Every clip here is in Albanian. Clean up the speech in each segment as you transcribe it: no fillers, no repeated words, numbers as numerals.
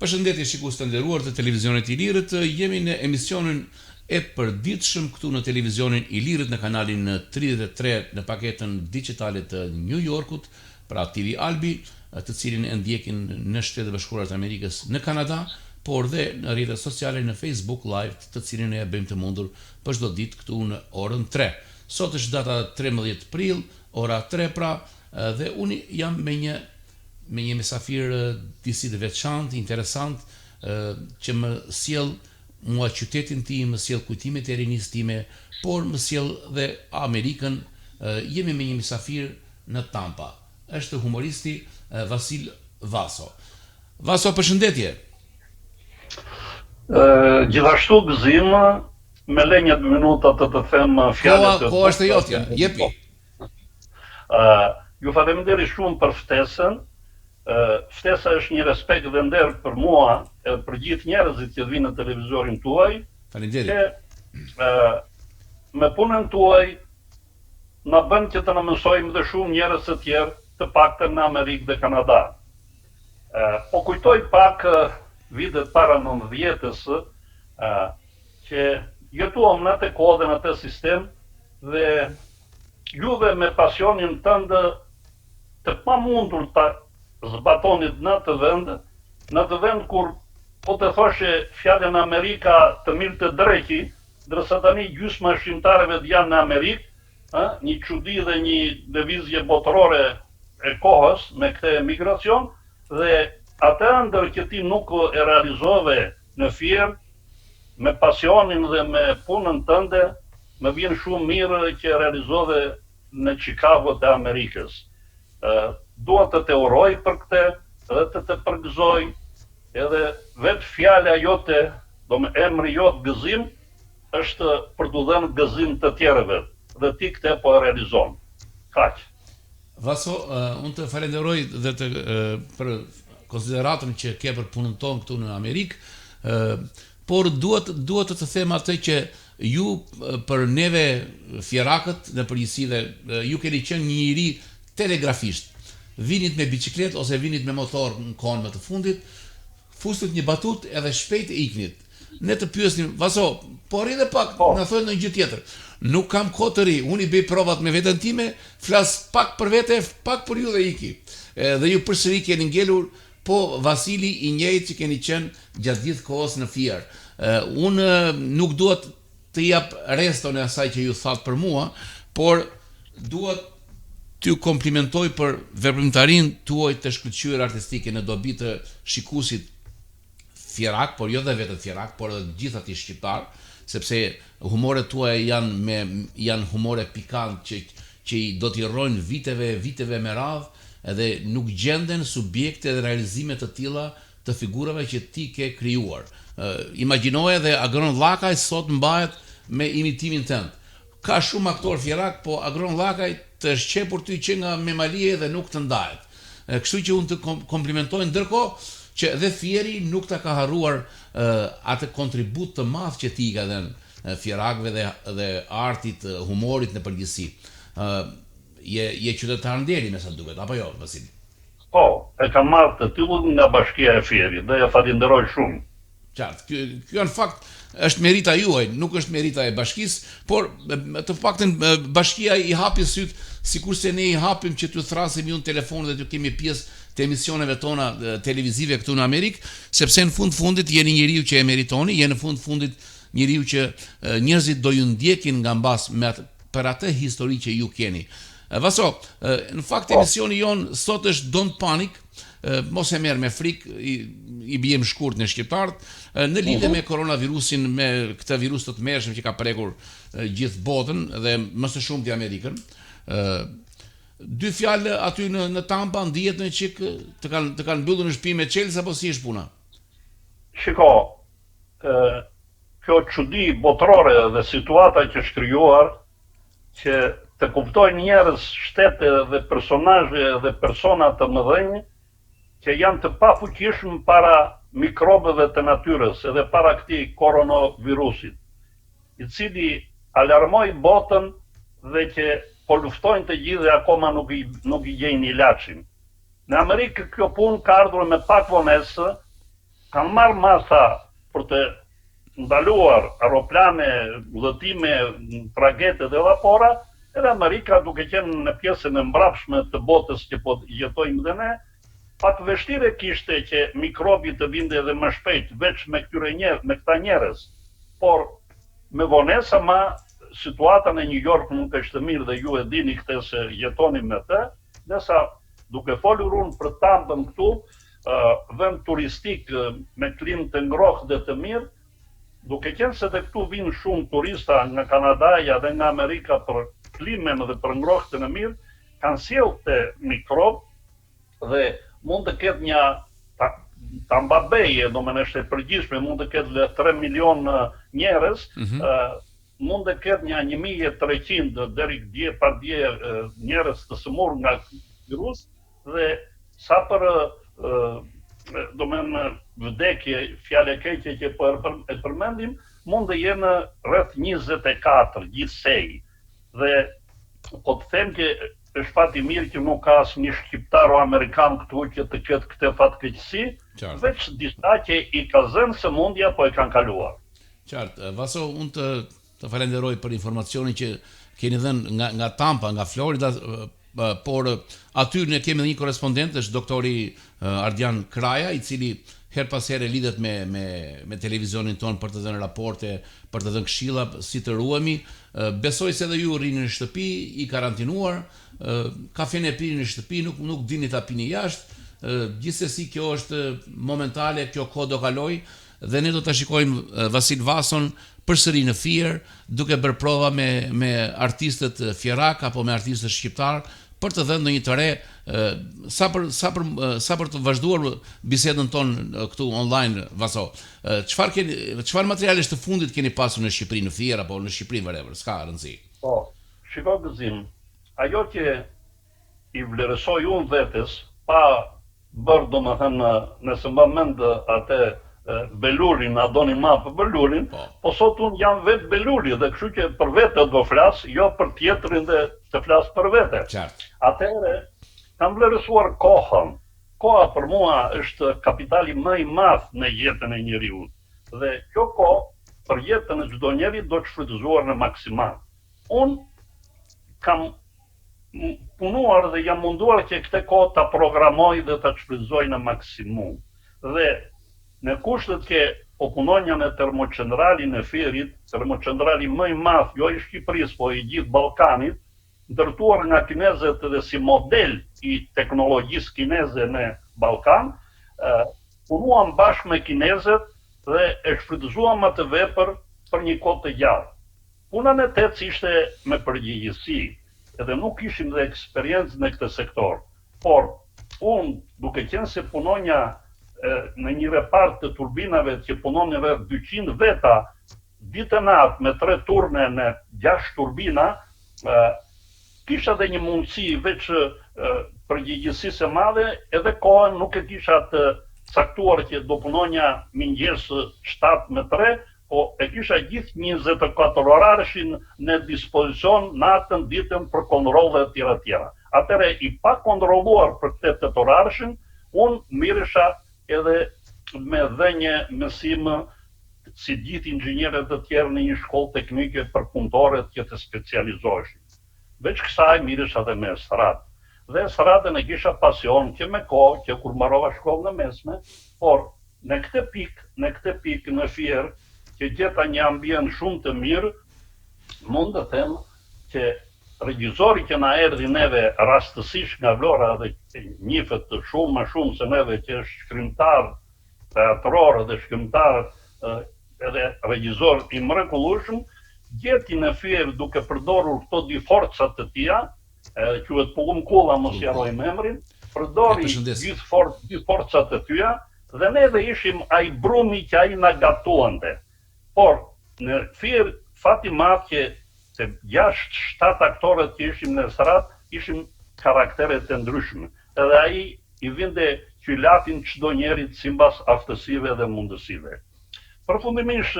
Përshëndetje shikues të nderuar të televizionit I Lirët, jemi në emisionin e përditshëm këtu në televizionin I Lirët në kanalin 33 në paketën digjitale të New Yorkut, pra TV Albi, të cilin e ndjekin në Shtetet e Bashkuara të Amerikës, në Kanada, por dhe në rrjetet sociale në Facebook Live, të cilin e bëjmë të mundur për çdo ditë këtu në orën 3. Sot është data 13 prill, ora 3 pra, dhe unë jam me një mesafir disi të veçantë, interesant, që më sjell mua qytetin tim, më sjell kujtimet e rinisë time, por më sjell dhe Amerikën. Jemi me një mesafir në Tampa. Është humoristi Vasil Vaso. Vaso, përshëndetje. Gjithashtu gëzim, me le një minuta të them fjalët. Koha është e jotja, jepi. Ju faleminderit shumë për ftesën. Ftesa është një respekt dhe nder për mua e për gjithë njerëzit që vinë në televizorin tuaj. Faleminderit. Që me punën tuaj na bën që të na mësojmë dhe shumë njerëz të tjerë, të paktën në Amerikë dhe Kanada. Po kujtoj pak vitet para 90-s, që jetuam në atë kohë dhe në atë sistem, dhe juve me pasionin tënd të pamundur ta zbatonit në atë vend kur po të thoshe fjalën Amerika të mirë të dreki, ndërsa tani gjysma e shqiptarëve janë në Amerikë, një çudi dhe një lëvizje botërore e kohës me këtë emigracion, dhe atë ëndër që ti nuk e realizove në fier, me pasionin dhe me punën tënde, më vjen shumë mirë që realizove në Chicago të Amerikës. Dua të te uroj për këtë, dhe të përgëzoj, edhe vetë fjala jote, do me emri jot gëzim, është për të dhënë gëzim të tjerëve, dhe ti këtë po e realizon. Kaq. Vaso, unë të falenderoj dhe për konsideratën që ke për punën tonë këtu në Amerikë, por duhet të them atë që ju për neve fjerakët në përgjithësi dhe ju keni qenë një njeri telegrafisht. Vinit me biciklet ose vinit me motor në kohën më të fundit, fustët një batut edhe shpejt e iknit. Ne të pyesnim, Vaso, po rri dhe pak, na thonë në gjë tjetër. Nuk kam kohë të ri, unë I bëj provat me veten time, flas pak për vete, pak për ju dhe iki. Dhe ju përsëri keni ngelur, po Vasili I njëjtë që keni qenë gjatë gjithë kohës në fier. Unë nuk duhet të jap reston e asaj që ju thatë për mua, por duhet t'ju komplimentoj për veprimtarinë tuaj të shkëlqyer artistike në dobi të shikuesit fjerak, por jo dhe vetët fjerak, por edhe gjithë atij shqiptar, sepse humoret tuaja janë humore pikant që do t'i rrojnë viteve me radhë, edhe nuk gjenden subjekte dhe realizime të tilla të figurave që ti ke krijuar. Imagjinoje dhe Agron Llakaj sot mbahet me imitimin tënd. Ka shumë aktor fjerak, po Agron Llakaj të shqepur ty që nga memalie dhe nuk të ndajet. Kështu që unë të komplimentoj, ndërkohë që dhe fieri nuk ta ka harruar atë kontribut të madh që ti ka dhënë fjerakëve dhe artit, humorit në përgjithësi. Je qytetar nderi me sa duket, apo jo, Vasil? Po, e kam marrë të tillën nga Bashkia e Fierit dhe ja falenderoj shumë. Qartë, kjo në fakt është merita juaj, nuk është merita e bashkisë, por të paktën bashkia I hapi syt, sikurse ne I hapim që t'ju thrasim ju në telefon dhe t'ju kemi pjesë të emisioneve tona televizive këtu në Amerikë, sepse në fundit jeni njeriu që e meritoni, jeni në fundit njeriu që njerëzit do ju ndjekin nga mbas për atë histori që ju keni. Vaso, në fakt emisioni jon sot është Don't Panic, mos e merr me frikë, I bjem shkurt në shqiptarët, në lidhje me koronavirusin, me këtë virus të tmerrshëm që ka prekur gjithë botën dhe më së shumti Amerikën. Dy fjalë aty në Tampa ndihet në çik të kanë mbyllur në shtëpi me Chelsea apo si është puna? Shiko, kjo çudi botërore dhe situata që është krijuar që të kuptojnë njerëz, shtete dhe personazhe dhe persona të mëdhenj që janë të pafuqishëm para mikrobeve të natyrës edhe para këtij koronavirusit, I cili alarmoi botën dhe që po luftojnë të gjithë dhe akoma nuk I gjejnë ilaçin. Në Amerikë kjo punë ka ardhur me pak vonesë, kanë marrë masa për të ndaluar aeroplane, udhëtime, tragete dhe vapora, edhe Amerika duke qenë në pjesën e mbrapshme të botës që po jetojmë dhe ne, pak vështirë kishte që mikrobi të vinte edhe më shpejt, veç me këta njerëz. Por me vonesa ma situata në New York nuk është mirë dhe ju e dini këtë se jetoni me të, nësa duke folur unë për Tampën këtu, vend turistik me klimë të ngrohtë dhe të mirë, duke qenë se dhe këtu vinë shumë turista nga Kanadaja dhe nga Amerika për klimën dhe për ngrohtën e mirë, kanë sjellë të mikrob dhe mund të ketë një tambabeje, do më nështë e përgjishme, mund të ketë 3 milion njerëz, mund të ketë një 1300 deri dje par dje njerëz të sëmur nga virus, dhe sa për do më në vdekje, fjale keqe që e përmendim, mund të jenë rreth 24 gjithsej. Dhe po të them që është fati mirë që nuk ka asë një shqiptar o amerikan këtu që të ketë këtë fatkeqësi, veç disa që i ka zënë sëmundja po e kanë kaluar. Qartë, Vaso, unë të falenderoj për informacionin që keni dhënë nga Tampa, nga Florida, por aty ne kemi një korespondent, është doktori Ardian Kraja, i cili her pas here lidhet me televizionin ton për të dhënë raporte, për të dhënë këshilla si të ruhemi. Besoj se edhe ju rrini në shtëpi, i karantinuar, kafen e pini në shtëpi, nuk dini ta pini jashtë. Gjithsesi kjo është momentale, kjo kohë do kaloj dhe ne do ta shikojmë Vasil Vason përsëri në Fier, duke bërë prova me artistët fjerak apo me artistët shqiptar për të dhënë ndonjë të re, sa për të vazhduar bisedën tonë këtu online, Vaso. Çfarë materialesh të fundit keni pasur në Shqipëri, në Fier apo në Shqipëri wherever, s'ka rëndësi. Po, shiko Gëzim, ajo që i vlerësoj unë vetes, pa bërë domethënë nëse më mend atë Belurin, a doni ma për Belurin, po sot unë jam vetë Beluri dhe kështu që për vete do flas, jo për tjetrin dhe të flas për vete. Atëherë, kam vlerësuar kohën. Koha për mua është kapitali më i madh në jetën e njeriu. Dhe kjo kohë për jetën e çdo njeri do të shfrytëzuar në maksimal. Unë kam punuar dhe jam munduar që këtë kohë ta programoj dhe ta shfrytëzoj në maksimum. Dhe në kushtet që po punonja në termocentralin e Fierit, termocentrali më i madh, jo i Shqipërisë, po i gjithë Ballkanit, ndërtuar nga kinezët dhe si model i teknologjisë kineze në Ballkan, punuam bashkë me kinezët dhe e shfrytëzuam atë vepër për një kohë të gjatë. Puna në tec ishte me përgjegjësi, edhe nuk ishim dhe eksperiencë në këtë sektor, por unë duke qenë se punonja në një repart të turbinave që punon në rreth 200 veta ditë natë me 3 turne në 6 turbina, kisha dhe një mundësi veç përgjegjësisë e madhe, edhe kohën nuk e kisha të caktuar që do punonja mëngjes 7 me 3, po e kisha gjithë 24 orarëshin në dispozicion natën, ditën për kontroll dhe tjera. Atëre i pa kontrolluar për këtë 8 orarëshin, unë miresha edhe me dhenje mësim si gjithë inxhinierët të tjerë në një shkollë teknike për punëtorët që të specializoheshin. Veç kësaj miresha dhe me strat. Dhe stratën e kisha pasion që me kohë, që kur mbarova shkollën e mesme, por në këtë pikë në Fier, që gjeta një ambient shumë të mirë, mund të them që regjizori që na erdhi neve rastësisht nga Vlora dhe njifet shumë më shumë se neve që është shkrimtar teatror dhe shkrimtar edhe regjizor i mrekullueshëm, gjeti në Fier duke përdorur këto dy forcat të tia, quhet Pullumkulla, mos jarojmë emrin, përdori dy forcat të tyja dhe ne dhe ishim ai brumi që ai na gatuante. Por në Fier fati madh që se 6-7 aktorët që ishim në strat, ishim karakteret të ndryshme. Edhe ai i vinte që latin çdo njerit sipas aftësive dhe mundësive. Përfundimisht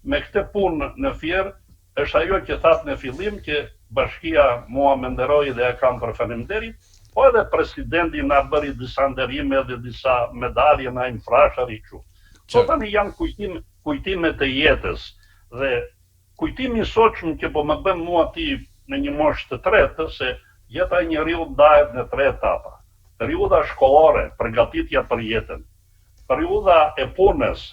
me këtë punë në Fier, është ajo që thatë në fillim që bashkia mua më nderoi dhe e kam për faleminderit, po edhe presidenti na bëri disa nderime dhe disa medalje na infrashari kështu. Po tani janë kujtimet e jetës dhe kujtimi i sotshëm që po më bën mua ti në një moshë të tretë se jeta e njeriu ndahet në 3 etapa. Periudha shkollore, përgatitja për jetën. Periudha e punës,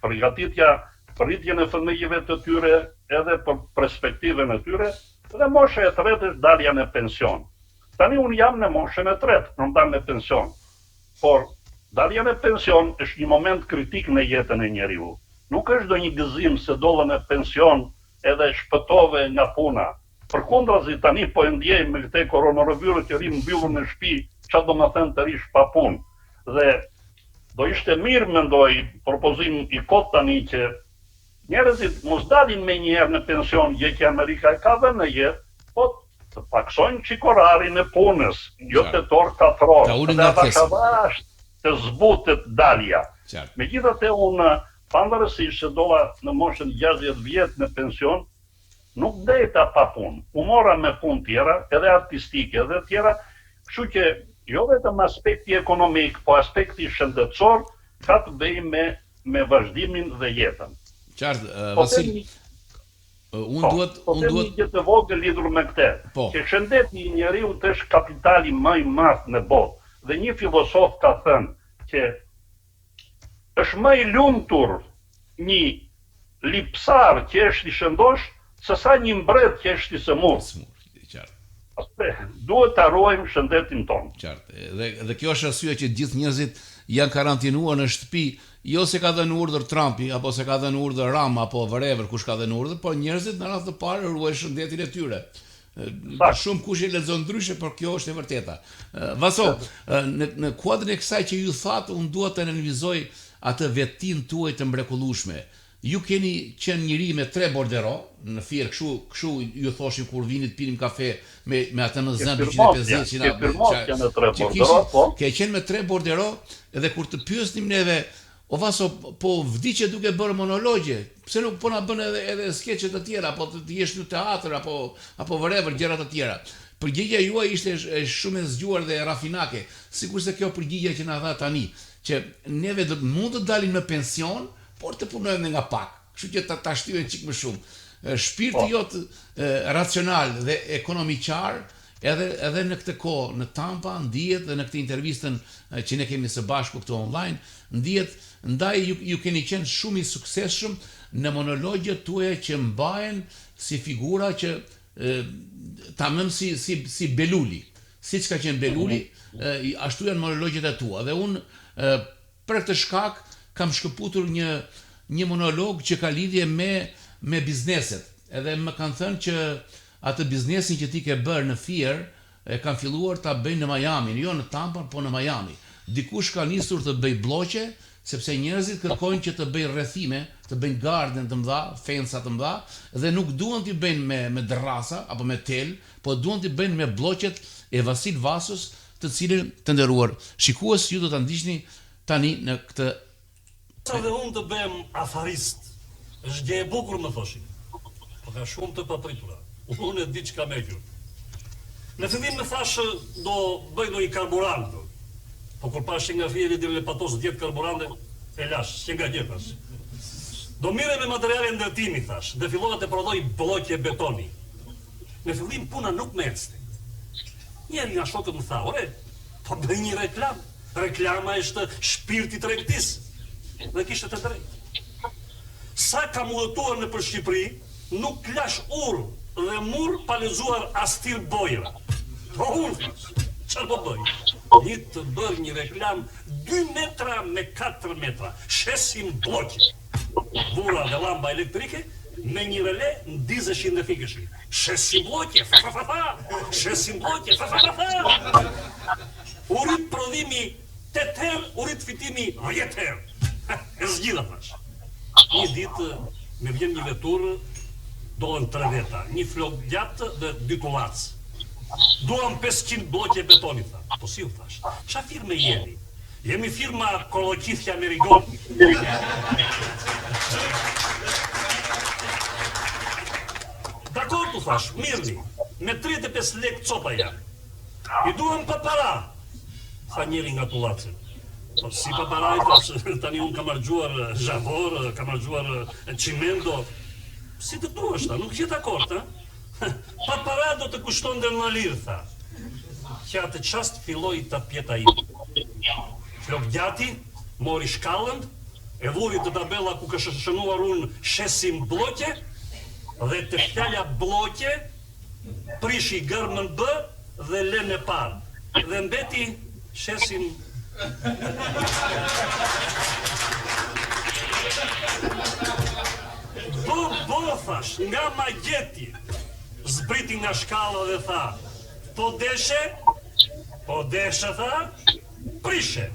përgatitja për rritjen e fëmijëve të tyre edhe për perspektivën e tyre, dhe mosha e tretë është dalja në pension. Tani unë jam në moshën e tretë, nuk dal në pension. Por dalja në pension është një moment kritik në jetën e njeriu. Nuk është do një gëzim se dolla në pension edhe shpëtove nga puna. Përkundrazi tani po e ndjej me këtë koronavirus që rrim mbyllur në shtëpi, çfarë do të thënë të rish pa punë. Dhe do ishte mirë, mendoj, propozim i kot tani që njerëzit mos dalin me njëherë në pension, je që Amerika e ka dhe në jetë, po të paksojnë qikorarin e punës, jo të torë katror, dhe vashavash të zbutet dalja. Megjithatë unë, pavarësisht se dola në moshën 60 vjet në pension, nuk dejta pa punë. U mora me punë tjera, edhe artistike, edhe tjera, kështu që jo vetëm aspekti ekonomik, po aspekti shëndetësor, ka të bëjë me vazhdimin dhe jetën. Qartë, Vasil, unë duhet... Po të një gjë të vogël lidhur me këtë, që shëndeti i njeriu është kapitali më i madh në botë. Dhe një filosof ka thënë që është më i lumtur një lipsar që është i shëndosh, se sa një mbret që është i sëmur. Duhet të ruajmë shëndetin tonë. Qartë. Dhe kjo është arsye që gjithë njerëzit janë karantinuar në shtëpi, jo se ka dhënë urdhër Trumpi, apo se ka dhënë urdhër Rama, apo whatever kush ka dhënë urdhër, por njerëzit në radhë të parë ruajnë shëndetin e tyre. Shumë kush e lexon ndryshe, por kjo është e vërteta. Vaso, në kuadrin e kësaj që ju thatë, unë dua të analizoj atë vetin tuaj të mrekullueshme. Ju keni qenë njëri me 3 bordero, në Fier, kështu ju thoshim kur vinit pinim kafe me atë në zënë 250 ke qenë me 3 bordero, edhe kur të pyesnim neve, o Vaso, po vdiqe duke bërë monologje, pse nuk po na bën edhe skeqe të tjera, apo të jesh në teatr, apo whatever, gjëra të tjera. Përgjigja juaj ishte shumë e zgjuar dhe rafinake, sikur se kjo përgjigja që na dha tani, që neve mund të dalim në pension, por të punojmë nga pak, kështu që ta shtyhen çik më shumë. Shpirti jot racional dhe ekonomikar, edhe në këtë kohë, në Tampa, ndihet dhe në këtë intervistën që ne kemi së bashku këtu online, ndihet ndaj ju keni qenë shumë i suksesshëm në monologjet tuaja që mbahen si figura që tamam si Beluli. Siç ka qenë Beluli, ashtu janë monologjet e tua. Dhe unë për këtë shkak kam shkëputur një monolog që ka lidhje me bizneset. Edhe më kanë thënë që atë biznesin që ti ke bërë në Fier, e kanë filluar ta bëjnë në Miami, jo në Tampa, po në Miami. Dikush ka nisur të bëj bloqe, sepse njerëzit kërkojnë që të bëjnë rrethime, të bëjnë garden të mëdha, fensa të mëdha, dhe nuk duan t'i bëjnë me dërrasa apo me tel, po duan t'i bëjnë me bloqet e Vasil Vasos, të cilin të nderuar shikues ju do ta ndiqni tani në këtë. Sa dhe unë të bëhem afarist, është gjë e bukur më thoshin, po ka shumë të papritura, unë e di që ka me gjurë. Në fillim me thashë do bëj do i karburant, po kur pashë nga Fieri dhe le patos 10 karburante, e lash, që nga gjithas. Do mire me materiale ndërtimi, thash, dhe fillova të prodhoj bloqe betoni. Në fillim puna nuk me ecte. Njeri nga shokët më tha, ore, po bëj një reklam. Reklama është shpirti tregtis. Dhe kishte të drejtë. Sa kam udhëtuar në për Shqipëri, nuk lash urë dhe mur pa lexuar astir bojra. Po unë, çfarë po bëj? Një të bërë një reklam 2 metra me 4 metra, shesim bloqe. Vura dhe lamba elektrike, me një relé ndizeshin dhe fikeshin. Shesim bloqe, fa fa fa fa, shesim bloqe, fa fa fa fa. Urit prodhimi 8 herë, urit fitimi 10 herë. E zgjidha thash. Një ditë me vjen një vetur, dohen 3 veta, një flok gjatë dhe 2 tullac. Duam 500 bloqe betoni, tha. Po si u thash? Qa firme jeni? Jemi firma Kolokithja Merigon. Dakor, tu thash, mirni, me 35 lek copa janë. I duam pa para, tha njeri nga tullacin. Si paparaj, tani unë kam argjuar zhavor, kam argjuar cimendo. Si të duash, ta, nuk jetë akord, ha? Paparaj do të kushton dhe në lirë, tha. Që atë qast filloj të pjeta i. Flok gjati, mori shkallën, e vuri të tabela ku ka shënuar unë shesim bloke, dhe të fjalla bloke, prishi gërmën bë dhe lene parë. Dhe mbeti shesim Bo, thash, nga magjeti, zbriti nga shkalla dhe tha, po deshe, tha, prishe.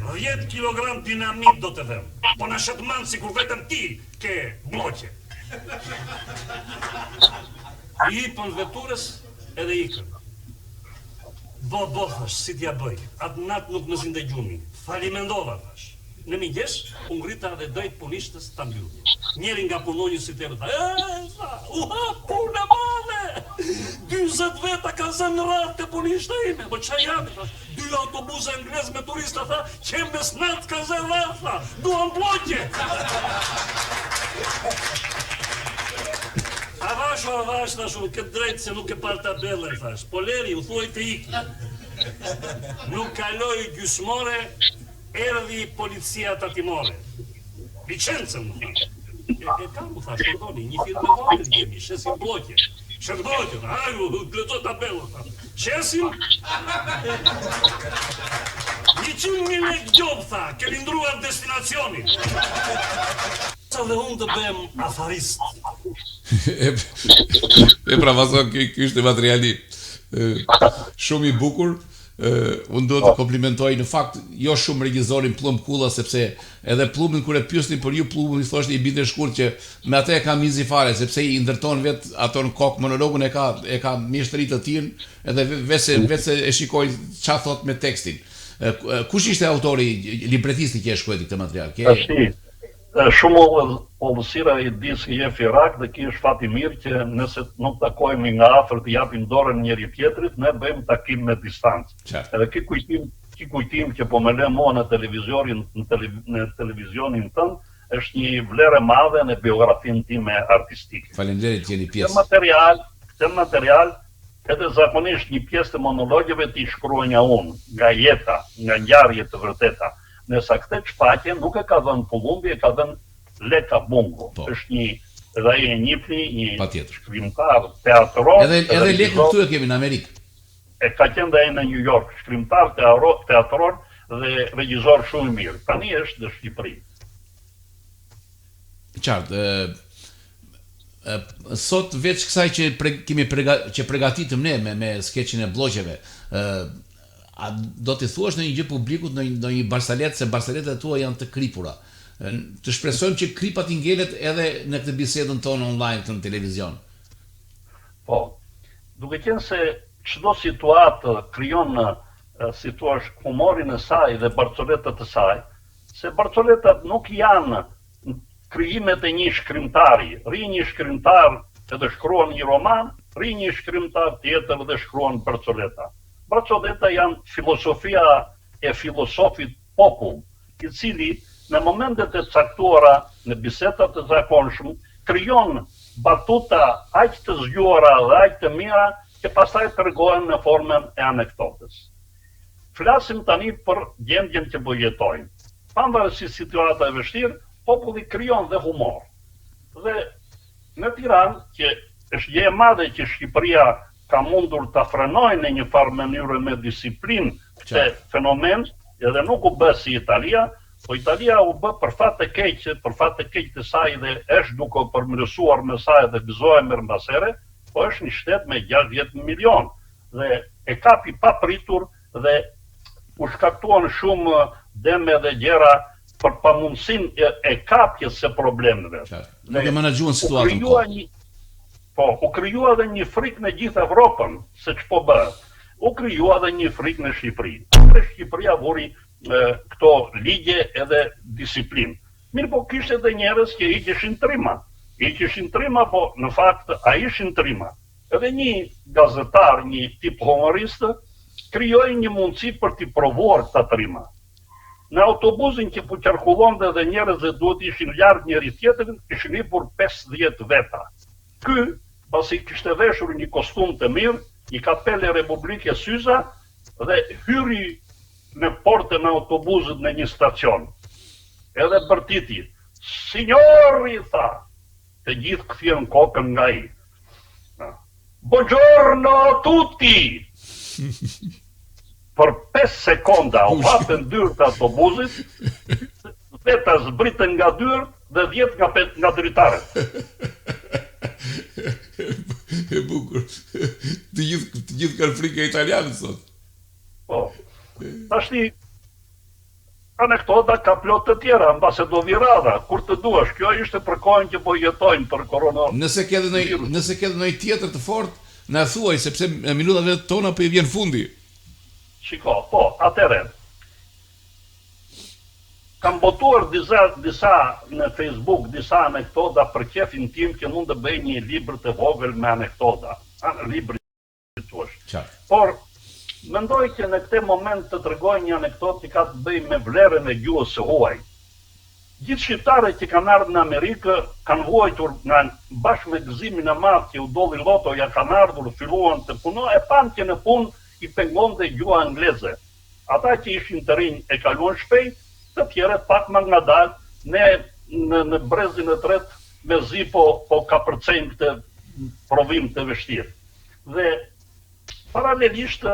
10 kilogram dinamit do të dhem, po në shetë manë si kur vetëm ti ke bloqe. I hipën veturës edhe ikën. Bo, thash, si t'ja bëj, atë natë nuk më zinde gjumi, falimendova, thash. Në mingjesh, unë grita dhe drejt punishtës të mbyllë. Njeri nga punonjës si tërë tha, punë madhe! 20 veta ka zënë në ratë të punishtë ime, po qa jam, tha, 2 autobuse anglez me turista, tha, që me snatë ka zënë ratë, tha, duan bloqe! Avash, thash, këtë drejtë se nuk e par tabelën, thash, po leri, u thuaj të iki. Nuk kaloi gjysmore, erdhi policia tatimore. Licencën, më thash. E kam, më thash, pardoni, një firme vajnë jemi, shesim bloqe. Shetë bloqe, hajru, gleto tabelën, thash. Shesim? 100.000 lek gjobë, tha, ke lindruar destinacionin. Sa dhe unë të bem afarist. Pra vason, ky ishte materiali shumë i bukur. Unë do të komplimentoj në fakt jo shumë regjizorin Plumb Kulla, sepse edhe Plumbin kur e pyesnin për ju Plumbin i thoshte i binte shkurt që me atë e ka mizi fare, sepse i ndërton vet ato në kokë monologun e ka mjeshtri të tillë, edhe vetë e shikoj çfarë thot me tekstin. Kush ishte autori, libretisti që e shkruaj këtë material? Shumë ollësira i disë je Firak dhe ki është fati mirë që nëse nuk takojmë nga afër të japim dorën njëri tjetrit, ne bëjmë takim me distancë. Edhe ki kujtim që po me le mua në televizionin tënë, është një vlerë madhe në biografin time artistike. Faleminderit që jeni pjesë. Këtë material, edhe zakonisht një pjesë të monologjeve t'i shkruanja unë, nga jeta, nga ngjarje të vërteta. Nësa këtë shfaqje nuk e ka dhënë Plumbi, e ka dhënë Leka Bungu. Është një, edhe e njifni, një shkrimtar teatror. Edhe Lekën këtu e kemi në Amerikë. E ka qenë dhe e në New York, shkrimtar teatror dhe regjizor shumë mirë. Tani është në Shqipëri. Qartë, sot veç kësaj që pregatitëm ne me skeqin e bloqeve, a do t'i thuash në një gjë publikut, në një barsalet, se barsaletët e tua janë të kripura. Të shpresojmë që kripat i ngelet edhe në këtë bisedën tonë online të në televizion. Po, duke qenë se çdo situatë krijon si thua humorin e saj dhe barcoletat e saj, se barcoletat nuk janë krijimet e një shkrimtari. Ri një shkrimtar edhe shkruan një roman, ri një shkrimtar tjetër dhe shkruan barcoleta. Barcoleta janë filosofia e filosofit popull, i cili në momentet e caktuara në bisedat e zakonshme krijon batuta aq të zgjuara dhe aq të mira që pastaj tregohen në formën e anekdotës. Flasim tani për gjendjen që po jetojmë. Pavarësisht si situata e vështirë, populli krijon dhe humor. Dhe në Tiranë, që është gjë e madhe që Shqipëria ka mundur të frenojë në një farë mënyrë me disiplinë këtë fenomen, edhe nuk u bë si Italia, po Italia u bë për fat të keq të saj dhe është duke u përmirësuar me saj dhe gëzohet më mbasere, po është një shtet me 60 milion dhe e kapi pa pritur dhe u shkaktuan shumë deme dhe gjëra për pamundësinë e kapjes së problemeve. Nuk e menaxhuan situatën. Po, u krijua dhe një frikë në gjithë Evropën, se ç'po bëhet. U krijua dhe një frikë në Shqipëri. Dhe Shqipëria vuri këto ligje edhe disiplinë. Mirë po kishte edhe njerëz që hiqeshin trima, po në fakt ai ishin trima. Edhe një gazetar, një tip humorist, krijoi një mundësi për t'i provuar këta trima. në autobusin që po qarkullonte dhe njerëzit duhet ishin larg njëri tjetrit, ishin hipur 50 veta. Ky, pasi kishte veshur një kostum të mirë, një kapele Republike Syza dhe hyri në portën e autobusit në një stacion. Edhe bërtiti, "Signori", tha, të gjithë kthyen kokën nga ai. "Buongiorno a tutti." Për 5 sekonda u hapën dyert e autobusit, veta zbritën nga dyert dhe 10 nga dritarët. E bukur. Të gjithë kanë frikë e italianët sot. Po. Tashti anekdota ka plot të tjera, mbase do virada, kur të duash. Kjo ishte për kohën që po jetojnë për korona. Nëse ke ndonjë tjetër të fortë, na thuaj sepse minutave tona po i vjen fundi. Shiko, po, atëre. Kam botuar disa në Facebook, disa anekdota për qefin tim që mund të bëj një libër të vogël me anekdota. Libër të tuash. Por, mendoj që në këtë moment të tregoj një anekdot që ka të bëj me vlerën e gjuhës së huaj. Gjithë shqiptarët që kanë ardhur në Amerikë kanë vuajtur nga bashkë me gëzimin e madh që u dolli lotoja, kanë ardhur, filluan të punojnë, e pan që në punë i pengonte gjuha angleze. Ata që ishin të rinj e kaluan shpejt, të tjerët pak më ngadalë, ne në brezin e tretë me zi po ka përcejnë këtë provim të vështirë. Dhe paralelisht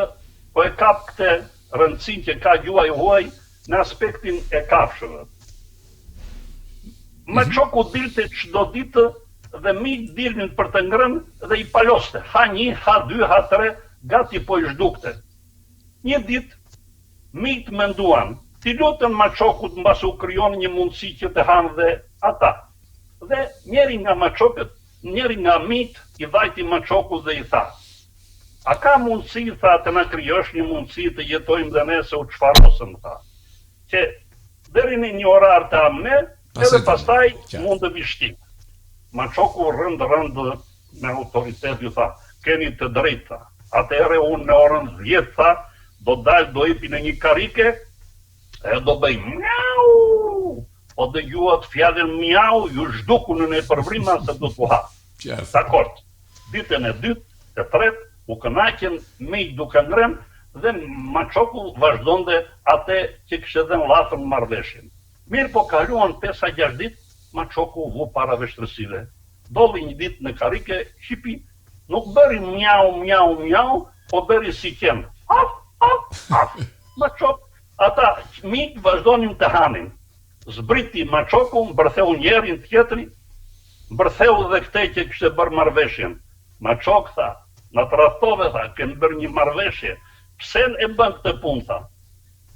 po e kap këtë rëndësin që ka gjuha e huaj në aspektin e kafshëve. Maçoku dilte çdo ditë dhe mi dilnin për të ngrënë dhe i paloste. Ha 1, ha 2, ha 3, gati po i zhdukte. Një ditë, mit menduan, ti lutën maçokut mbas u krijon një mundësi që të hanë dhe ata. Dhe njëri nga maçokët, njëri nga mit i vajti maçokut dhe i tha: "A ka mundësi, tha, të na krijosh një mundësi të jetojmë dhe ne se u çfarosëm, tha. Që deri në një orar të amne, edhe pastaj mund të vishtim." Maçoku rënd me autoritet ju tha: "Keni të drejtë, tha. Atëherë unë në orën 10, tha, do ipi në një karike, e do bëj miau, po dëgjuat fjalën miau, ju zhdukun në përvrima se do t'u ha." Dakord. Ditën e dytë, e tretë, u kënaqën me duke ngrënë dhe maçoku vazhdonte atë që kishte dhënë llafën marrëveshjen. Mirë po kaluan 5-6 ditë, maçoku vu para vështërsive. Dolli një ditë në karike, shipi, nuk bëri miau, po bëri si qenë. Maçok, ata mikë vazhdonin të hanin. Zbriti maçoku, mbërtheu njerin tjetri, mbërtheu dhe këtej që kishte bërë marrëveshjen. Maçok tha: "Na tradhtove, tha, kemi bërë një marrëveshje. Pse e bën këtë punë, tha?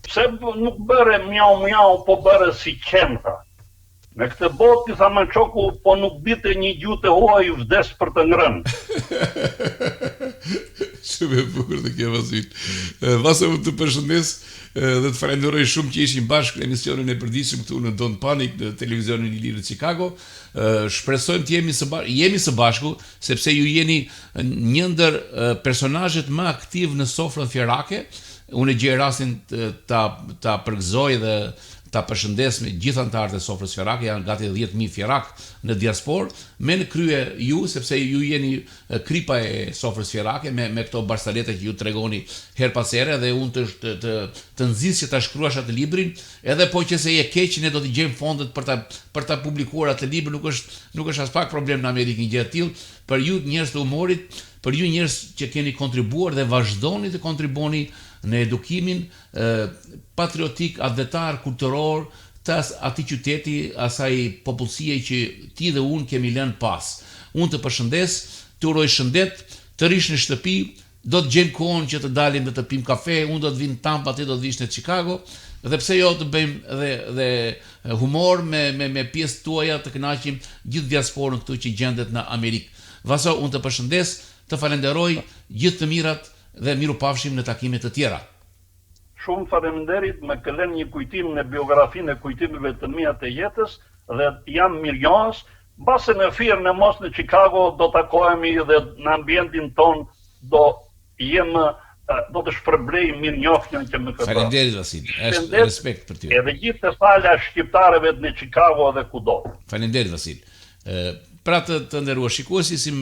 Pse nuk bëre miau, po bëre si qenë, tha. Në këtë botë, tha maçoku, po nuk dite një gjuhë të huaj, vdes për të ngrënë." Shumë e bukur të kjo Vasil. Vasa unë të përshëndes dhe të falenderoj shumë që ishim bashkë në emisionin e përditshëm këtu në Don't Panic në televizionin i lirë Chicago. Shpresojmë të jemi së bashku, sepse ju jeni një ndër personazhet më aktiv në sofrën fjerake. Unë gjej rastin ta përgëzoj dhe ta përshëndes me gjithë anëtarët e sofrës fjerake, janë gati 10.000 fjerak në diasporë, me në krye ju, sepse ju jeni kripa e sofrës fjerake, me këto barsalete që ju tregoni her pas here, dhe unë të nxis që ta shkruash atë librin, edhe po që se je keq, ne do të gjejmë fondet për ta publikuar atë libër, nuk është as pak problem në Amerikë një gjë e tillë, për ju njerëz të humorit, për ju njerëz që keni kontribuar dhe vazhdoni të kontribuoni në edukimin patriotik, advetar, kulturor të atij qyteti, asaj popullsie që ti dhe unë kemi lënë pas. Unë të përshëndes, të uroj shëndet, të rish në shtëpi, do të gjenë kohën që të dalim dhe të pim kafe, unë do të vinë në Tampa, ti do të vish në Chicago, dhe pse jo të bëjmë dhe humor me pjesë tuaja të kënaqim gjithë diasporën këtu që gjendet në Amerikë. Vaso, unë të përshëndes, të falenderoj, gjithë të mirat dhe miru pafshim në takime të tjera. Shumë faleminderit, më këllen një kujtim në biografinë e kujtimeve të mia të jetës dhe jam mirënjohës. Mbase në firë në mos në Chicago do takohemi dhe në ambientin ton do jem do të shpërblej mirënjohjen që më ka bërë. Faleminderit Vasil, është Shëndet respekt për ty. Edhe gjithë të fala shqiptarëve në Chicago dhe kudo. Faleminderit Vasil. Pra të nderuar shikuesi, si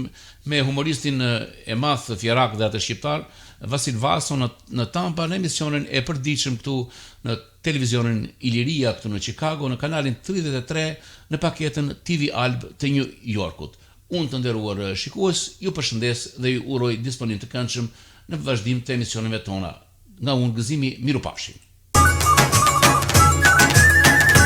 me humoristin e madh fjerak dhe atë shqiptar, Vasil Vaso në Tampa në emisionin e përditshëm këtu në televizionin Iliria këtu në Chicago në kanalin 33 në paketën TV Alb të New Yorkut. Unë të nderuar shikues, ju përshëndes dhe ju uroj disponim të këndshëm në vazhdim të emisioneve tona. Nga unë Gëzimi, miru pafshim.